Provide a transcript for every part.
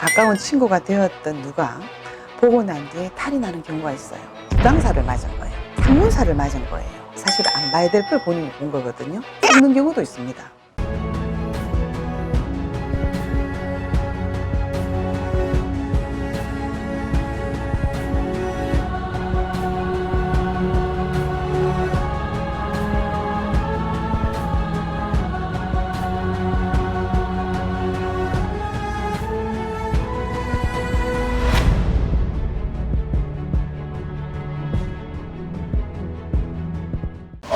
가까운 친구가 되었던 누가 보고 난 뒤에 탈이 나는 경우가 있어요. 부당사를 맞은 거예요. 상문사를 맞은 거예요. 사실 안 봐야 될 걸 본인이 본 거거든요. 죽는 경우도 있습니다.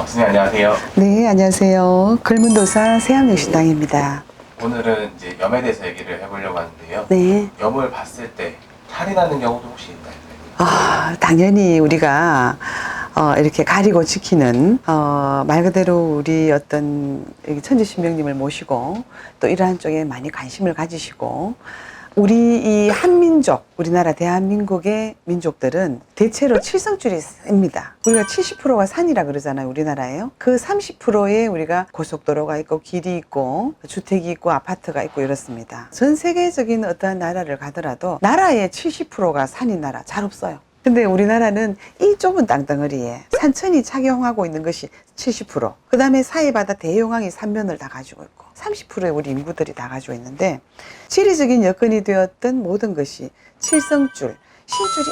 선생님 안녕하세요. 네, 안녕하세요. 글문도사 세암여신당입니다. 오늘은 이제 염에 대해서 얘기를 해보려고 하는데요. 네. 염을 봤을 때 탈이 나는 경우도 혹시 있나요? 당연히 우리가 이렇게 가리고 지키는 말 그대로 우리 어떤 천지신명님을 모시고 또 이러한 쪽에 많이 관심을 가지시고 우리 이 한민족, 우리나라 대한민국의 민족들은 대체로 칠성줄이 셉니다. 우리가 70%가 산이라 그러잖아요, 우리나라에요. 그 30%에 우리가 고속도로가 있고 길이 있고 주택이 있고 아파트가 있고 이렇습니다. 전 세계적인 어떠한 나라를 가더라도 나라의 70%가 산인 나라 잘 없어요. 근데 우리나라는 이 좁은 땅덩어리에 산천이 착용하고 있는 것이 70%, 그 다음에 사해바다 대용항이 삼면을 다 가지고 있고 30%의 우리 인구들이 다 가지고 있는데 지리적인 여건이 되었던 모든 것이 칠성줄, 신줄이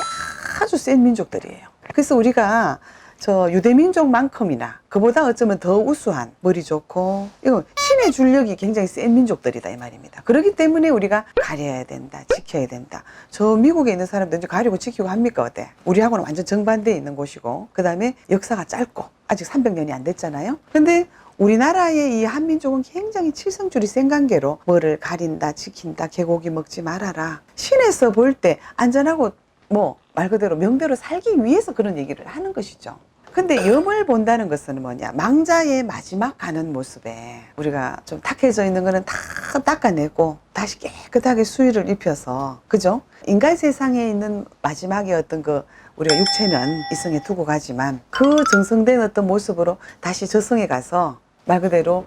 아주 센 민족들이에요. 그래서 우리가 저 유대민족만큼이나 그보다 어쩌면 더 우수한 머리 좋고 이거 신의 줄력이 굉장히 센 민족들이다 이 말입니다. 그렇기 때문에 우리가 가려야 된다, 지켜야 된다. 저 미국에 있는 사람들 이제 가리고 지키고 합니까 어때? 우리하고는 완전 정반대에 있는 곳이고 그 다음에 역사가 짧고 아직 300년이 안 됐잖아요. 근데 우리나라의 이 한민족은 굉장히 칠성줄이 센 관계로 뭐를 가린다, 지킨다, 개고기 먹지 말아라. 신에서 볼 때 안전하고 뭐 말 그대로 명대로 살기 위해서 그런 얘기를 하는 것이죠. 근데 염을 본다는 것은 뭐냐, 망자의 마지막 가는 모습에 우리가 좀 탁해져 있는 거는 다 닦아내고 다시 깨끗하게 수의를 입혀서, 그죠? 인간 세상에 있는 마지막에 어떤 그 우리가 육체는 이성에 두고 가지만 그 정성된 어떤 모습으로 다시 저성에 가서 말 그대로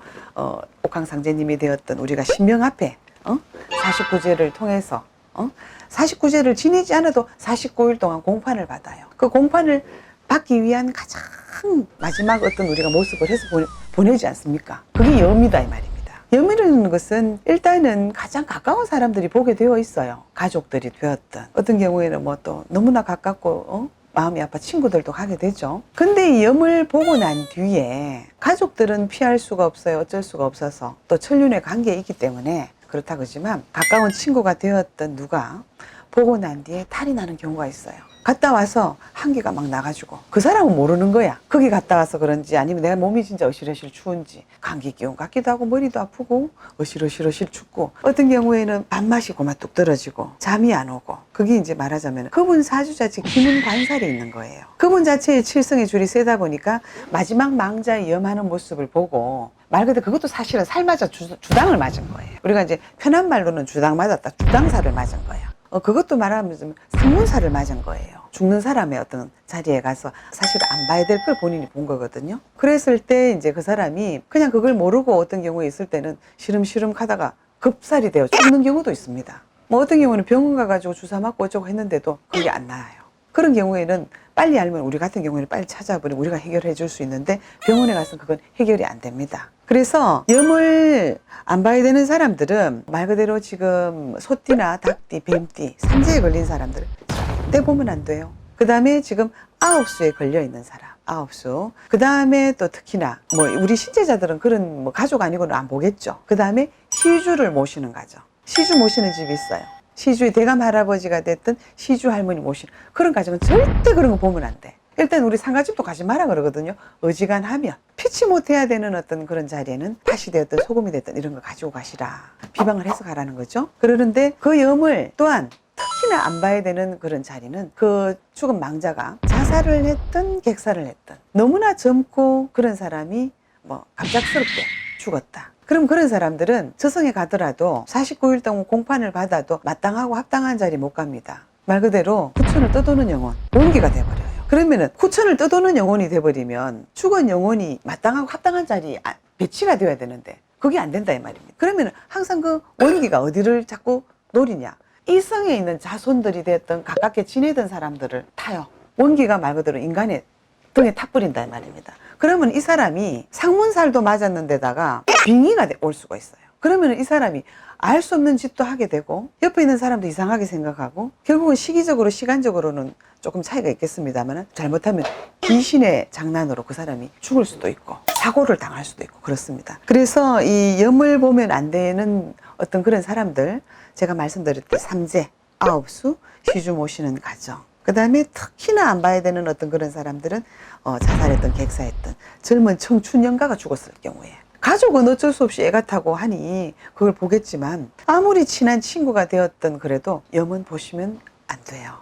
옥황상제님이 되었던 우리가 신명 앞에 49제를 통해서 49제를 지내지 않아도 49일 동안 공판을 받아요. 그 공판을 받기 위한 가장 마지막 어떤 우리가 모습을 해서 보내지 않습니까? 그게 염이다 이 말입니다. 염이라는 것은 일단은 가장 가까운 사람들이 보게 되어 있어요. 가족들이 되었던, 어떤 경우에는 뭐 또 너무나 가깝고 마음이 아파 친구들도 가게 되죠. 근데 이 염을 보고 난 뒤에 가족들은 피할 수가 없어요. 어쩔 수가 없어서 또 천륜의 관계에 있기 때문에 그렇다 그러지만 가까운 친구가 되었던 누가 보고 난 뒤에 탈이 나는 경우가 있어요. 갔다 와서 한기가 막 나가지고 그 사람은 모르는 거야. 거기 갔다 와서 그런지 아니면 내가 몸이 진짜 어실어실 추운지 감기 기운 같기도 하고 머리도 아프고 어실어실 춥고 어떤 경우에는 밥맛이 고마 뚝 떨어지고 잠이 안 오고, 그게 이제 말하자면 그분 사주자 즉 기문관살이 있는 거예요. 그분 자체의 칠성의 줄이 세다 보니까 마지막 망자의 염하는 모습을 보고 말 그대로 그것도 사실은 살 맞아 주당을 맞은 거예요. 우리가 이제 편한 말로는 주당 맞았다, 주당사를 맞은 거예요. 그것도 말하면 상문사를 맞은 거예요. 죽는 사람의 어떤 자리에 가서 사실 안 봐야 될 걸 본인이 본 거거든요. 그랬을 때 이제 그 사람이 그냥 그걸 모르고 어떤 경우에 있을 때는 시름시름 하다가 급살이 되어 죽는 경우도 있습니다. 뭐 어떤 경우는 병원 가가지고 주사 맞고 어쩌고 했는데도 그게 안 나아요. 그런 경우에는 빨리 알면 우리 같은 경우에는 빨리 찾아버리면 우리가 해결해 줄 수 있는데 병원에 가서 그건 해결이 안 됩니다. 그래서 염을 안 봐야 되는 사람들은 말 그대로 지금 소띠나 닭띠, 뱀띠, 삼재에 걸린 사람들은 절대 보면 안 돼요. 그 다음에 지금 9수에 걸려 있는 사람, 9수. 그 다음에 또 특히나 뭐 우리 신제자들은 그런 뭐 가족 아니고는 안 보겠죠. 그 다음에 시주를 모시는 가정, 시주 모시는 집이 있어요. 시주의 대감 할아버지가 됐든 시주 할머니 모시는 그런 가정은 절대 그런 거 보면 안 돼. 일단 우리 상가집도 가지 마라 그러거든요. 어지간하면 피치 못해야 되는 어떤 그런 자리에는 팥이 되었든 소금이 됐든 이런 거 가지고 가시라, 비방을 해서 가라는 거죠. 그러는데 그 염을 또한 특히나 안 봐야 되는 그런 자리는 그 죽은 망자가 자살을 했든 객살을 했든 너무나 젊고 그런 사람이 뭐 갑작스럽게 죽었다. 그럼 그런 사람들은 저성에 가더라도 49일 동안 공판을 받아도 마땅하고 합당한 자리 못 갑니다. 말 그대로 후천을 떠도는 영혼, 원기가 돼버려요. 그러면은 후천을 떠도는 영혼이 돼버리면 죽은 영혼이 마땅하고 합당한 자리에 배치가 되어야 되는데 그게 안 된다 이 말입니다. 그러면은 항상 그 원기가 어디를 자꾸 노리냐, 이성에 있는 자손들이 되었던 가깝게 지내던 사람들을 타요. 원기가 말 그대로 인간의 등에 타버린단 말입니다. 그러면 이 사람이 상문살도 맞았는데다가 빙의가 올 수가 있어요. 그러면 이 사람이 알 수 없는 짓도 하게 되고 옆에 있는 사람도 이상하게 생각하고 결국은 시기적으로 시간적으로는 조금 차이가 있겠습니다만 잘못하면 귀신의 장난으로 그 사람이 죽을 수도 있고 사고를 당할 수도 있고 그렇습니다. 그래서 이 염을 보면 안 되는 어떤 그런 사람들, 제가 말씀드렸듯이 삼재, 아홉수, 시주 모시는 가정, 그 다음에 특히나 안 봐야 되는 어떤 그런 사람들은 자살했던, 객사했던 젊은 청춘연가가 죽었을 경우에 가족은 어쩔 수 없이 애가 타고 하니 그걸 보겠지만 아무리 친한 친구가 되었던 그래도 염은 보시면 안 돼요.